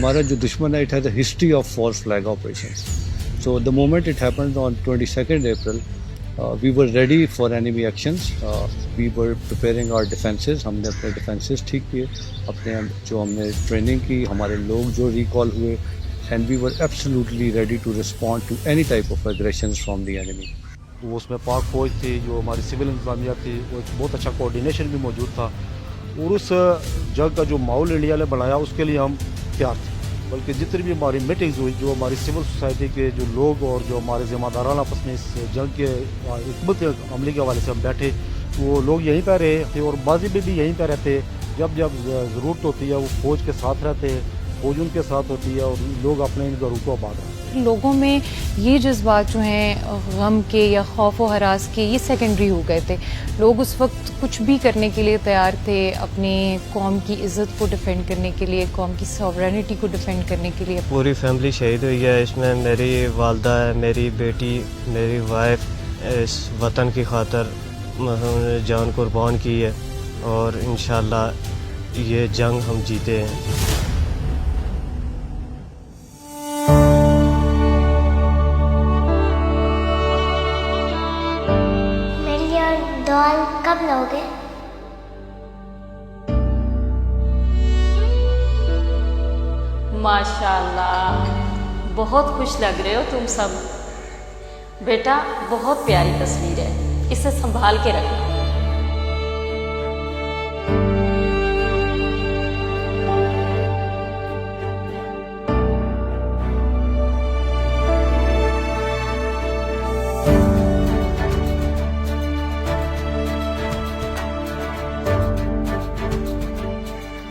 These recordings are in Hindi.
हमारा जो दुश्मन है, it has a history of false flag operations. So the moment it happened on 22nd April, we were ready for enemy actions. We were preparing our defenses. हमने अपने defenses ठीक किए, अपने जो हमने ट्रेनिंग की, हमारे लोग जो रिकॉल हुए, and we were absolutely ready to respond to any type of aggressions from the enemy. वो उसमें पाक फौज थी, जो हमारी सिविल इंतजामिया थी, वो एक बहुत अच्छा कोऑर्डिनेशन भी मौजूद था और उस जंग का जो माहौल इंडिया ने बनाया उसके लिए हम तैयार थे. बल्कि जितनी भी हमारी मीटिंग्स हुई, जो हमारी सिविल सोसाइटी के जो लोग और जो हमारे ज़िम्मेदाराना आपस में इस जंग के हिकमत अमली के हवाले से हम बैठे, वो लोग यहीं पर रहे थे और माजी में भी यहीं पर रहते. जब जब ज़रूरत होती है वो फ़ौज के साथ रहते हैं, फ़ौज उनके साथ होती है और लोग अपने इन घरों को आबाद रहते हैं. लोगों में ये जज्बात जो हैं गम के या खौफ व हरास के, ये सेकेंडरी हो गए थे. लोग उस वक्त कुछ भी करने के लिए तैयार थे, अपने कौम की इज़्ज़त को डिफेंड करने के लिए, कौम की सॉवरेनिटी को डिफेंड करने के लिए. पूरी फैमिली शहीद हुई है. इसमें मेरी वालदा है, मेरी बेटी, मेरी वाइफ इस वतन की खातर जान कुर्बान की है और इंशाल्लाह ये जंग हम जीते हैं. डॉल कब लोगे? माशाल्लाह, बहुत खुश लग रहे हो तुम सब. बेटा बहुत प्यारी तस्वीर है, इसे संभाल के रखना.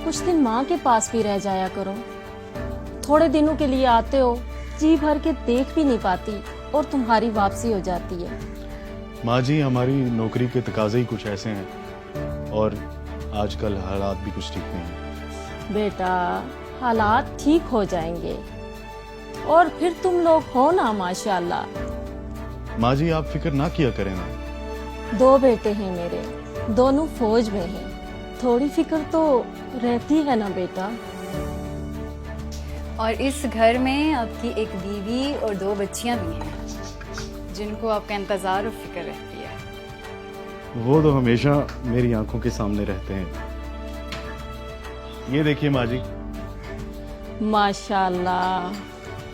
कुछ दिन माँ के पास भी रह जाया करो. थोड़े दिनों के लिए आते हो, जी भर के देख भी नहीं पाती और तुम्हारी वापसी हो जाती है. माँ जी, हमारी नौकरी के तकाजे ही कुछ ऐसे हैं और आजकल हालात भी कुछ ठीक नहीं हैं. बेटा हालात ठीक हो जाएंगे और फिर तुम लोग हो ना माशाल्लाह. माँ जी, आप फिक्र ना किया करें ना. 2 बेटे हैं मेरे, दोनों फौज में हैं. थोड़ी फिक्र तो रहती है ना बेटा. और इस घर में आपकी एक बीवी और 2 बच्चियां भी हैं जिनको आपका इंतज़ार और फिक्र रहती है. वो तो हमेशा मेरी आंखों के सामने रहते हैं. ये देखिए माँ जी. माशाल्लाह,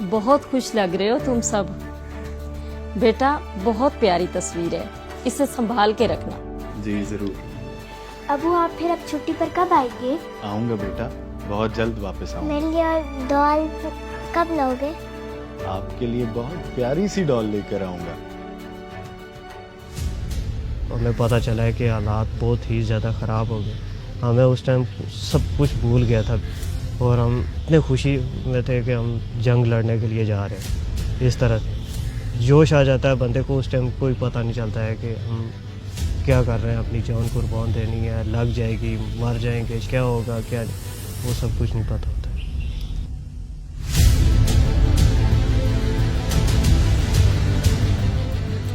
बहुत खुश लग रहे हो तुम सब. बेटा बहुत प्यारी तस्वीर है, इसे संभाल के रखना. जी जरूर. अबू, आप फिर अब छुट्टी पर कब आएंगे? आऊंगा बेटा, बहुत जल्द वापस आऊंगा. मेरे लिए डॉल कब लोगे? आपके लिए बहुत प्यारी सी डॉल लेकर आऊंगा. हमें पता चला है कि हालात बहुत ही ज़्यादा ख़राब हो गए. हमें उस टाइम सब कुछ भूल गया था और हम इतने खुशी में थे कि हम जंग लड़ने के लिए जा रहे हैं. इस तरह जोश आ जाता है बंदे को. उस टाइम कोई पता नहीं चलता है कि हम क्या कर रहे हैं. अपनी जान कुर्बान देनी है, लग जाएगी, मर जाएंगे, क्या होगा क्या, वो सब कुछ नहीं पता होता.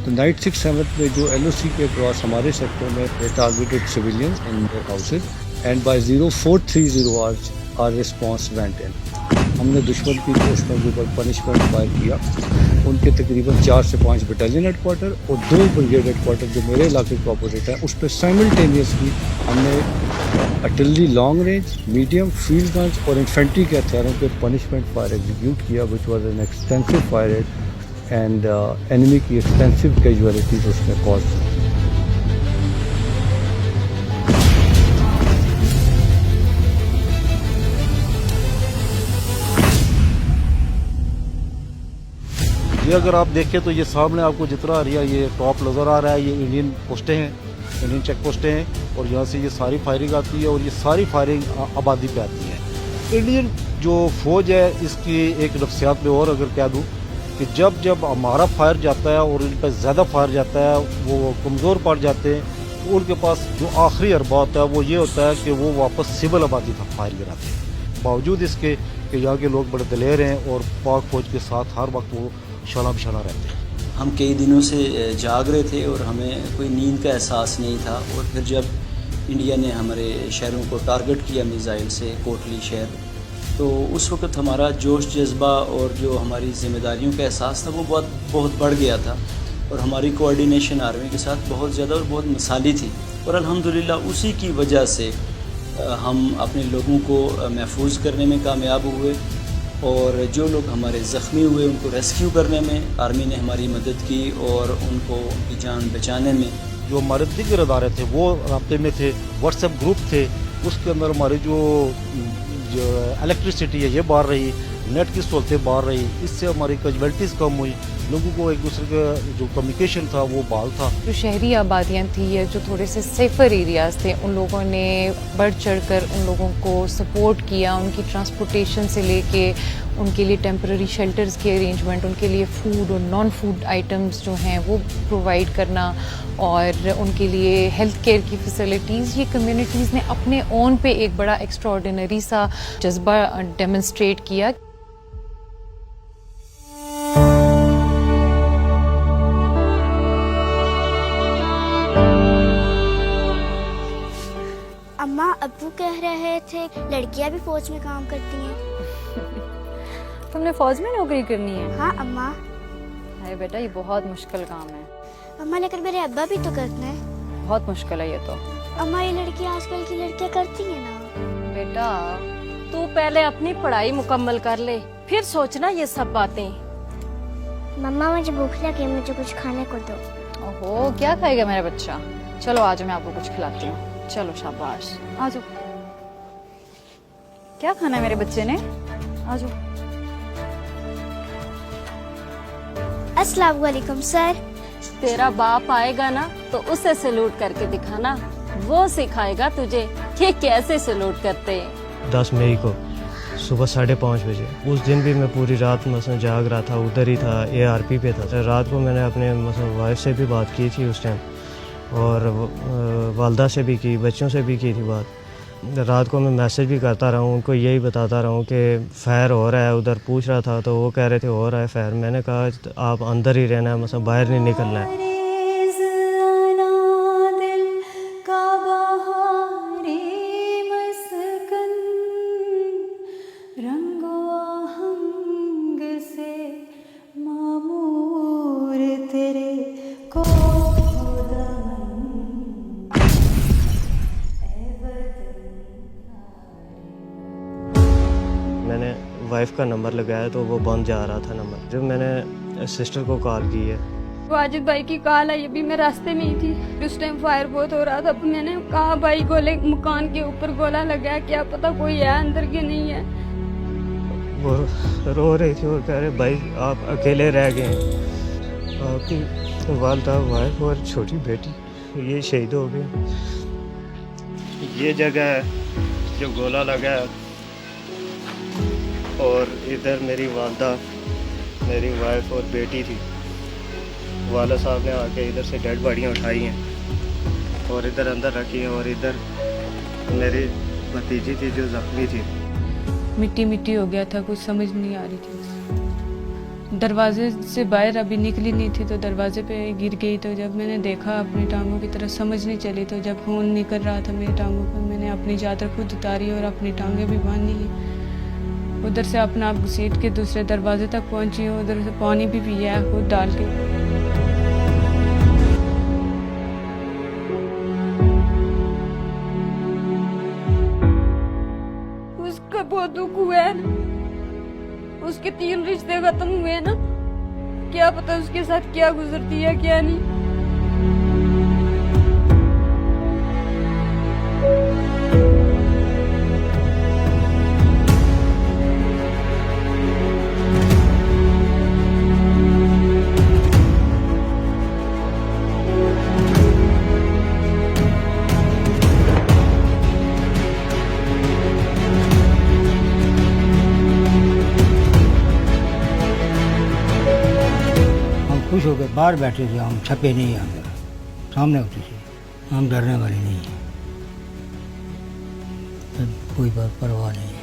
तो नाइट 6/7 में जो LOC के क्रॉस हमारे सेक्टर में targeted civilians in their houses and by 0430 hour response went in. हमने दुश्मन की पोस्टों के ऊपर पनिशमेंट फायर किया. उनके तकरीबन 4 से 5 बटालियन हेडक्वार्टर और 2 ब्रिगेड हेडक्वार्टर जो मेरे इलाके के ऑपोजिट है, उस पर साइमल्टेनियसली हमने artillery long range, medium, field guns और इन्फेंट्री के हथियारों पे पनिशमेंट फायर एग्जीक्यूट किया, which was an extensive fire and enemy की एक्सटेंसिव कैजुअलिटीज उसमें कॉज हुई. ये अगर आप देखें तो ये सामने आपको जितना एरिया ये टॉप नज़र आ रहा है, ये इंडियन पोस्टें हैं, इंडियन चेक पोस्टें हैं और यहाँ से ये सारी फायरिंग आती है और ये सारी फायरिंग आबादी पे आती है. इंडियन जो फौज है इसकी एक नफ्सियात में और अगर कह दूँ कि जब जब हमारा फायर जाता है और इन पर ज़्यादा फायर जाता है, वो कमज़ोर पड़ जाते हैं, तो उनके पास जो आखिरी अरबा होता है वो ये होता है कि वो वापस सिविल आबादी तक फायर गिराते हैं. बावजूद इसके कि यहाँ के लोग बड़े दलेर हैं और पाक फौज के साथ हर वक्त वो शाला बशाला रहते हैं. हम कई दिनों से जाग रहे थे और हमें कोई नींद का एहसास नहीं था. और फिर जब इंडिया ने हमारे शहरों को टारगेट किया मिसाइल से, कोटली शहर, तो तो उस वक्त हमारा जोश जज्बा और जो हमारी ज़िम्मेदारियों का एहसास था वो बहुत बढ़ गया था, और हमारी कोऑर्डिनेशन आर्मी के साथ बहुत ज़्यादा और बहुत मिसाली थी। और अल्हम्दुलिल्लाह उसी की वजह से हम अपने लोगों को महफूज करने में कामयाब हुए, और जो लोग हमारे ज़ख्मी हुए उनको रेस्क्यू करने में आर्मी ने हमारी मदद की, और उनको उनकी जान बचाने में जो हमारे दिग्गज अदारे थे वो राब्ते में थे, व्हाट्सएप ग्रुप थे, उसके अंदर हमारी जो इलेक्ट्रिसिटी है ये बाहर रही, नेट की सहूलतें बाहर रही, इससे हमारी कैजुअल्टीज़ कम हुई, लोगों को एक दूसरे का जो कम्युनिकेशन था वो बहाल था। जो शहरी आबादियाँ थी या जो थोड़े से सेफ़र एरियाज़ थे, उन लोगों ने बढ़ चढ़कर उन लोगों को सपोर्ट किया, उनकी ट्रांसपोर्टेशन से लेके उनके लिए टेम्पररी शेल्टर्स के अरेंजमेंट, उनके लिए फ़ूड और नॉन फूड आइटम्स जो हैं वो प्रोवाइड करना, और उनके लिए हेल्थ केयर की फैसिलिटीज़। ये कम्युनिटीज़ ने अपने ओन पे एक बड़ा एक्स्ट्राऑर्डिनरी सा जज्बा डेमोन्स्ट्रेट किया। अम्मा, अब्बू कह रहे थे लड़कियां भी फौज में काम करती हैं। तुमने फौज में नौकरी करनी है? हाँ अम्मा। अरे बेटा, ये बहुत मुश्किल काम है। अम्मा, लेकिन मेरे अब्बा भी तो करते हैं। बहुत मुश्किल है ये तो। अम्मा, ये लड़कियां आजकल की लड़कियां करती हैं ना। बेटा, तू पहले अपनी पढ़ाई मुकम्मल कर ले, फिर सोचना ये सब बातें। मम्मा, मुझे भूख लगी, मुझे कुछ खाने को दो। ओहो, क्या खाएगा मेरा बच्चा? चलो आज मैं आपको कुछ खिलाती हूँ। चलो शाबाश, आ जाओ। क्या खाना है मेरे बच्चे ने? आ जाओ। अस्सलाम वालेकुम सर। तेरा बाप आएगा ना तो उसे सैल्यूट करके दिखाना, वो सिखाएगा तुझे कि कैसे सैल्यूट करते हैं। 10 मई को सुबह 5:30 बजे, उस दिन भी मैं पूरी रात मसलन जाग रहा था, उधर ही था, ARP पे था। रात को मैंने अपने मसलन वाइफ से भी बात की थी उस टाइम, और वालदा से भी की, बच्चों से भी की थी बात। रात को मैं मैसेज भी करता रहा हूँ, उनको यही बताता रहा हूँ कि फायर हो रहा है। उधर पूछ रहा था तो वो कह रहे थे हो रहा है फायर। मैंने कहा आप अंदर ही रहना है, मतलब बाहर नहीं निकलना है। मैंने वाइफ का नंबर लगाया तो वो बंद जा रहा था नंबर। जब मैंने सिस्टर को कॉल की है, वाजिद भाई की कॉल आई, अभी मैं रास्ते में ही थी, उस टाइम फायर बहुत हो रहा था। मैंने कहा भाई गोले मकान के ऊपर गोला लगा, क्या पता कोई है अंदर के नहीं है। वो रो रही थी और कह रहे भाई आप अकेले रह गए हैं, आपकी वालदा, वाइफ और छोटी बेटी ये शहीद हो गए। ये जगह है जो गोला लगा है, और इधर मेरी वालदा, मेरी वाइफ और बेटी थी। वाला साहब ने आके इधर से डेड बॉडियाँ उठाई हैं और इधर अंदर रखी हैं, और इधर मेरी भतीजी थी जो जख्मी थी। मिट्टी मिट्टी हो गया था, कुछ समझ नहीं आ रही थी। दरवाजे से बाहर अभी निकली नहीं थी तो दरवाजे पे गिर गई। तो जब मैंने देखा अपनी टांगों की तरफ समझ नहीं चली, तो जब खून निकल रहा था मेरी टांगों पर, मैंने अपनी चादर खुद उतारी और अपनी टांगें भी बांधी ली। उधर से अपना आप घसीट के दूसरे दरवाजे तक पहुंची हूँ, उधर से पानी भी पिया है खुद डाल के। उसका बहुत दुख हुआ है ना, उसके 3 रिश्ते खत्म हुए ना, क्या पता उसके साथ क्या गुजरती है क्या नहीं। खुश होकर बाहर बैठे थे, हम छपे नहीं अंदर, सामने होती थी। हम डरने वाले नहीं हैं, कोई बात परवाह नहीं है।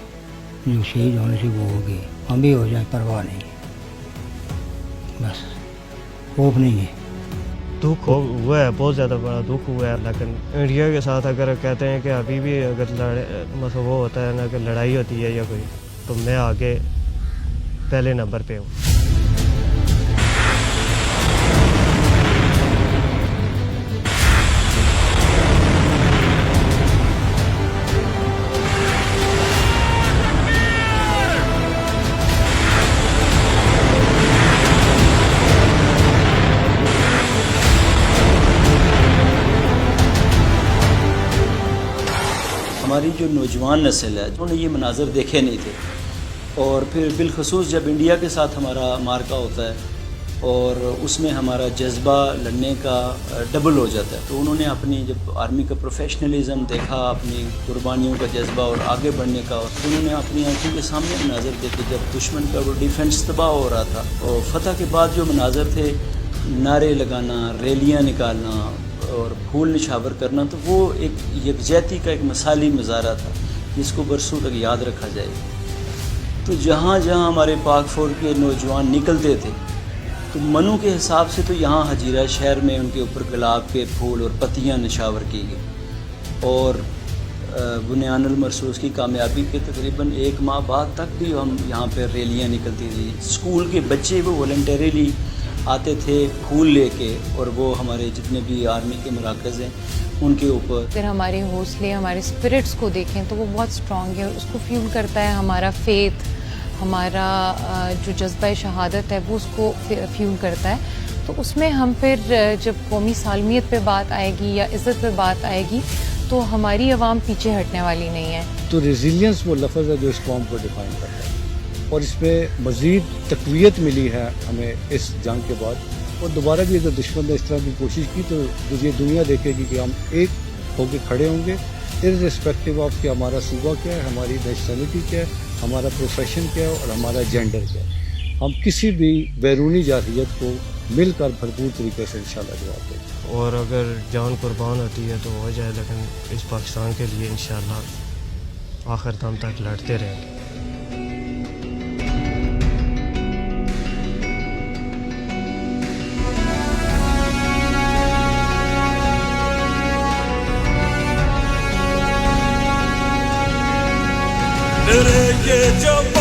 जो शहीद होने से वो हो गए, हम भी हो जाए परवाह नहीं है, बस खौफ नहीं है। दुख हुआ है, बहुत ज़्यादा बड़ा दुख हुआ है। लेकिन इंडिया के साथ अगर कहते हैं कि अभी भी अगर मतलब वो होता है ना कि लड़ाई होती है या कोई, तो मैं आगे पहले नंबर पे हूँ। हमारी जो नौजवान नस्ल है उन्होंने ये मनाजर देखे नहीं थे, और फिर बिलखसूस जब इंडिया के साथ हमारा मार्का होता है और उसमें हमारा जज्बा लड़ने का डबल हो जाता है, तो उन्होंने अपनी जब आर्मी का प्रोफेशनलिज्म देखा, अपनी कुर्बानियों का जज्बा और आगे बढ़ने का, तो उन्होंने अपनी आंखों के सामने मनाजर देखे जब दुश्मन का वो डिफेंस तबाह हो रहा था, और फतह के बाद जो मनाजर थे, नारे लगाना, रैलियाँ निकालना और फूल निछावर करना, तो वो एक यकजहती का एक मिसाली नज़ारा था जिसको बरसों तक याद रखा जाएगा। तो जहाँ जहाँ हमारे पाक फौज के नौजवान निकलते थे, तो मनु के हिसाब से तो यहाँ हजीरा शहर में उनके ऊपर गुलाब के फूल और पत्तियाँ निछावर की गई, और बुनियानुल मरसूस की कामयाबी के तकरीबन 1 माह बाद तक भी हम यहाँ पर रैलियाँ निकलती थी। स्कूल के बच्चे वो वॉलंटरीली आते थे फूल लेके, और वो हमारे जितने भी आर्मी के मराकज़ हैं उनके ऊपर। फिर हमारे हौसले, हमारे स्पिरिट्स को देखें तो वो बहुत स्ट्रॉन्ग है, उसको फ्यूल करता है हमारा फेथ, हमारा जो जज्बा शहादत है वो उसको फ्यूल करता है। तो उसमें हम फिर जब कौमी सालमियत पे बात आएगी या इज़्ज़त पे बात आएगी तो हमारी आवाम पीछे हटने वाली नहीं है। तो रेजिलियंस वो लफ्ज़ है जो इस कौम को डिफाइन करता है, और इस पर मज़ीद तक़वियत मिली है हमें इस जंग के बाद। और दोबारा भी अगर दुश्मन ने इस तरह की कोशिश की तो ये दुनिया देखेगी कि हम एक होकर खड़े होंगे, इर्रिस्पेक्टिव ऑफ कि हमारा सूबा क्या है, हमारी नेशनलिटी क्या है, हमारा प्रोफेशन क्या है और हमारा जेंडर क्या है। हम किसी भी बैरूनी जाहिलियत को मिलकर भरपूर तरीके से इंशाल्लाह जवाब देंगे। और अगर जान कुर्बान होती है तो हो जाए, लेकिन इस पाकिस्तान के लिए इंशाल्लाह आखिर दम तक लड़ते रहेंगे। ये जो